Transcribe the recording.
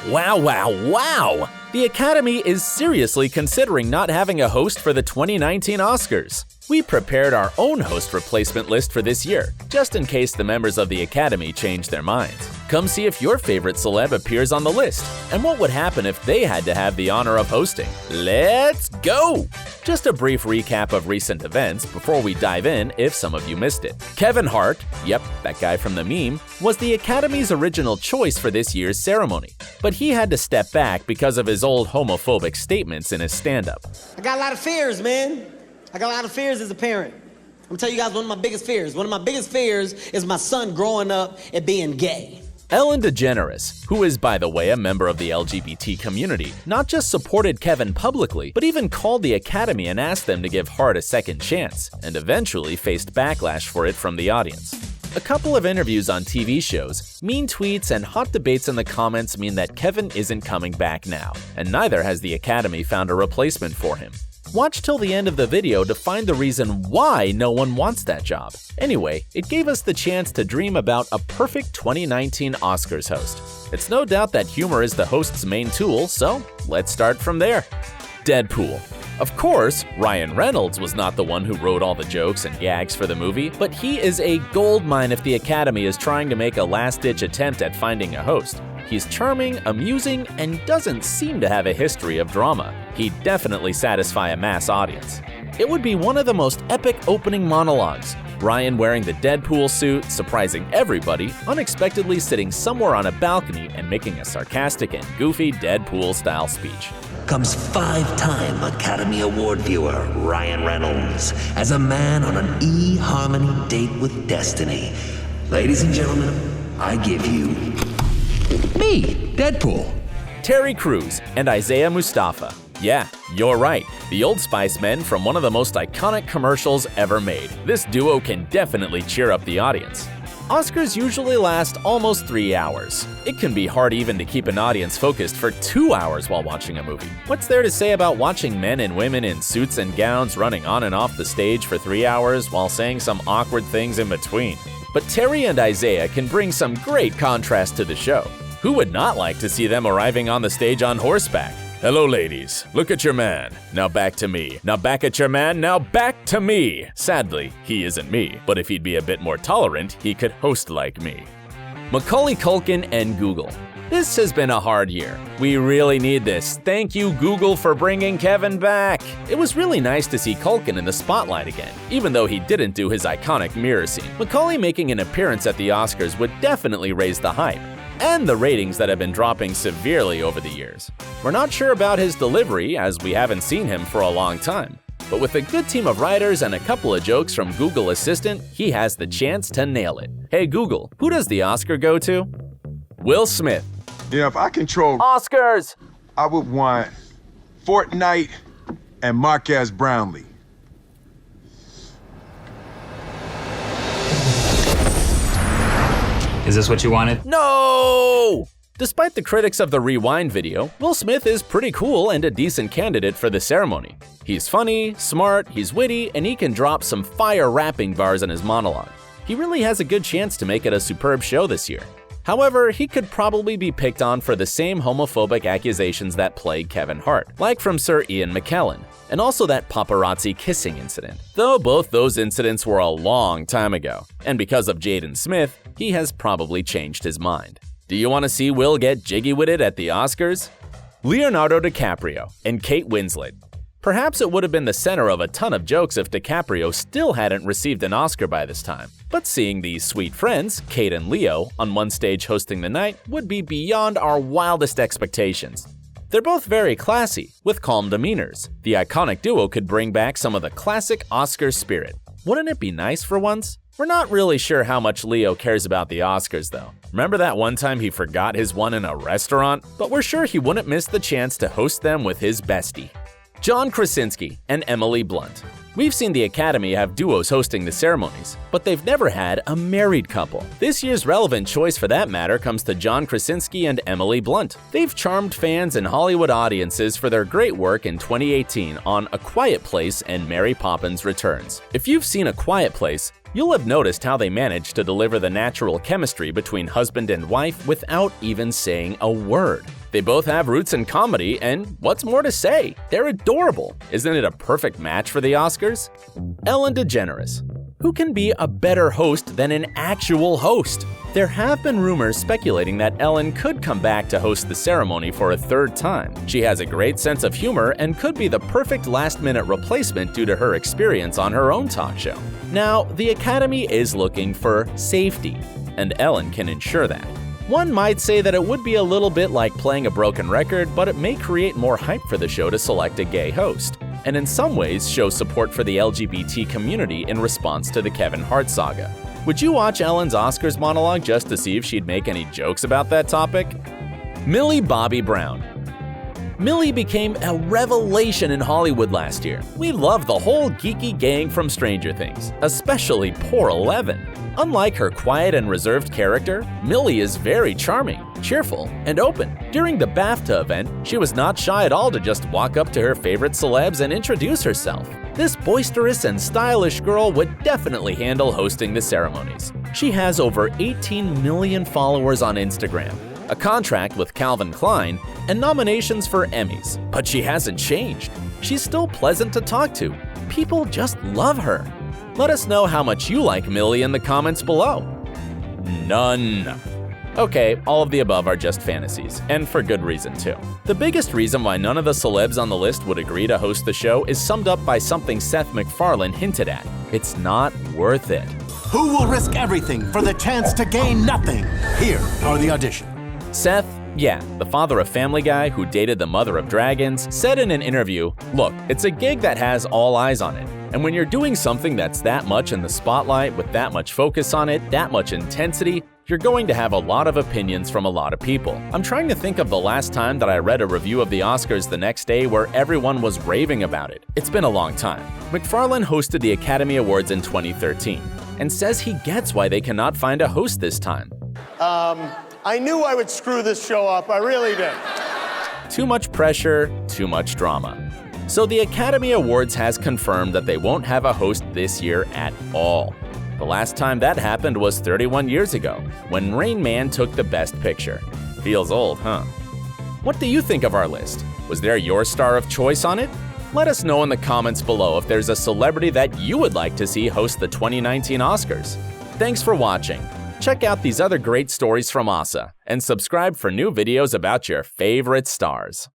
Wow, wow, wow! The Academy is seriously considering not having a host for the 2019 Oscars. We prepared our own host replacement list for this year, just in case the members of the Academy change their minds. Come see if your favorite celeb appears on the list, and what would happen if they had to have the honor of hosting. Let's go! Just a brief recap of recent events before we dive in if some of you missed it. Kevin Hart, yep, that guy from the meme, was the Academy's original choice for this year's ceremony, but he had to step back because of his old homophobic statements in his stand-up. I got a lot of fears, man. I got a lot of fears as a parent. I'm gonna tell you guys one of my biggest fears. One of my biggest fears is my son growing up and being gay. Ellen DeGeneres, who is, by the way, a member of the LGBT community, not just supported Kevin publicly, but even called the Academy and asked them to give Hart a second chance, and eventually faced backlash for it from the audience. A couple of interviews on TV shows, mean tweets, and hot debates in the comments mean that Kevin isn't coming back now, and neither has the Academy found a replacement for him. Watch till the end of the video to find the reason why no one wants that job. Anyway, it gave us the chance to dream about a perfect 2019 Oscars host. It's no doubt that humor is the host's main tool, so let's start from there. Deadpool. Of course, Ryan Reynolds was not the one who wrote all the jokes and gags for the movie, but he is a goldmine if the Academy is trying to make a last-ditch attempt at finding a host. He's charming, amusing, and doesn't seem to have a history of drama. He'd definitely satisfy a mass audience. It would be one of the most epic opening monologues. Ryan wearing the Deadpool suit, surprising everybody, unexpectedly sitting somewhere on a balcony and making a sarcastic and goofy Deadpool-style speech. Comes 5-time Academy Award viewer Ryan Reynolds as a man on an eHarmony date with destiny. Ladies and gentlemen, I give you me, Deadpool. Terry Crews and Isaiah Mustafa. Yeah, you're right, the Old Spice men from one of the most iconic commercials ever made. This duo can definitely cheer up the audience. Oscars usually last almost 3 hours. It can be hard even to keep an audience focused for 2 hours while watching a movie. What's there to say about watching men and women in suits and gowns running on and off the stage for 3 hours while saying some awkward things in between? But Terry and Isaiah can bring some great contrast to the show. Who would not like to see them arriving on the stage on horseback? Hello, ladies. Look at your man. Now back to me. Now back at your man. Now back to me. Sadly, he isn't me, but if he'd be a bit more tolerant, he could host like me. Macaulay Culkin and Google. This has been a hard year. We really need this. Thank you, Google, for bringing Kevin back. It was really nice to see Culkin in the spotlight again, even though he didn't do his iconic mirror scene. Macaulay making an appearance at the Oscars would definitely raise the hype and the ratings that have been dropping severely over the years. We're not sure about his delivery, as we haven't seen him for a long time. But with a good team of writers and a couple of jokes from Google Assistant, he has the chance to nail it. Hey Google, who does the Oscar go to? Will Smith. Yeah, if I control Oscars, I would want Fortnite and Marquez Brownlee. Is this what you wanted? No! Despite the critics of the Rewind video, Will Smith is pretty cool and a decent candidate for the ceremony. He's funny, smart, he's witty, and he can drop some fire rapping bars in his monologue. He really has a good chance to make it a superb show this year. However, he could probably be picked on for the same homophobic accusations that plagued Kevin Hart, like from Sir Ian McKellen, and also that paparazzi kissing incident. Though both those incidents were a long time ago, and because of Jaden Smith, he has probably changed his mind. Do you want to see Will get jiggy with it at the Oscars? Leonardo DiCaprio and Kate Winslet. Perhaps it would have been the center of a ton of jokes if DiCaprio still hadn't received an Oscar by this time. But seeing these sweet friends, Kate and Leo, on one stage hosting the night would be beyond our wildest expectations. They're both very classy, with calm demeanors. The iconic duo could bring back some of the classic Oscar spirit. Wouldn't it be nice for once? We're not really sure how much Leo cares about the Oscars though. Remember that one time he forgot his one in a restaurant? But we're sure he wouldn't miss the chance to host them with his bestie. John Krasinski and Emily Blunt. We've seen the Academy have duos hosting the ceremonies, but they've never had a married couple. This year's relevant choice for that matter comes to John Krasinski and Emily Blunt. They've charmed fans and Hollywood audiences for their great work in 2018 on A Quiet Place and Mary Poppins Returns. If you've seen A Quiet Place, you'll have noticed how they managed to deliver the natural chemistry between husband and wife without even saying a word. They both have roots in comedy, and what's more to say? They're adorable. Isn't it a perfect match for the Oscars? Ellen DeGeneres. Who can be a better host than an actual host? There have been rumors speculating that Ellen could come back to host the ceremony for a third time. She has a great sense of humor and could be the perfect last-minute replacement due to her experience on her own talk show. Now, the Academy is looking for safety, and Ellen can ensure that. One might say that it would be a little bit like playing a broken record, but it may create more hype for the show to select a gay host, and in some ways show support for the LGBT community in response to the Kevin Hart saga. Would you watch Ellen's Oscars monologue just to see if she'd make any jokes about that topic? Millie Bobby Brown. Millie became a revelation in Hollywood last year. We love the whole geeky gang from Stranger Things, especially poor Eleven. Unlike her quiet and reserved character, Millie is very charming, cheerful, and open. During the BAFTA event, she was not shy at all to just walk up to her favorite celebs and introduce herself. This boisterous and stylish girl would definitely handle hosting the ceremonies. She has over 18 million followers on Instagram, a contract with Calvin Klein, and nominations for Emmys. But she hasn't changed. She's still pleasant to talk to. People just love her. Let us know how much you like Millie in the comments below. None. Okay, all of the above are just fantasies, and for good reason too. The biggest reason why none of the celebs on the list would agree to host the show is summed up by something Seth MacFarlane hinted at. It's not worth it. Who will risk everything for the chance to gain nothing? Here are the auditions. Seth, yeah, the father of Family Guy who dated the mother of dragons, said in an interview, "Look, it's a gig that has all eyes on it. And when you're doing something that's that much in the spotlight with that much focus on it, that much intensity, you're going to have a lot of opinions from a lot of people." I'm trying to think of the last time that I read a review of the Oscars the next day where everyone was raving about it. It's been a long time. MacFarlane hosted the Academy Awards in 2013 and says he gets why they cannot find a host this time. I knew I would screw this show up, I really did. Too much pressure, too much drama. So the Academy Awards has confirmed that they won't have a host this year at all. The last time that happened was 31 years ago, when Rain Man took the Best Picture. Feels old, huh? What do you think of our list? Was there your star of choice on it? Let us know in the comments below if there's a celebrity that you would like to see host the 2019 Oscars. Thanks for watching. Check out these other great stories from OSSA, and subscribe for new videos about your favorite stars.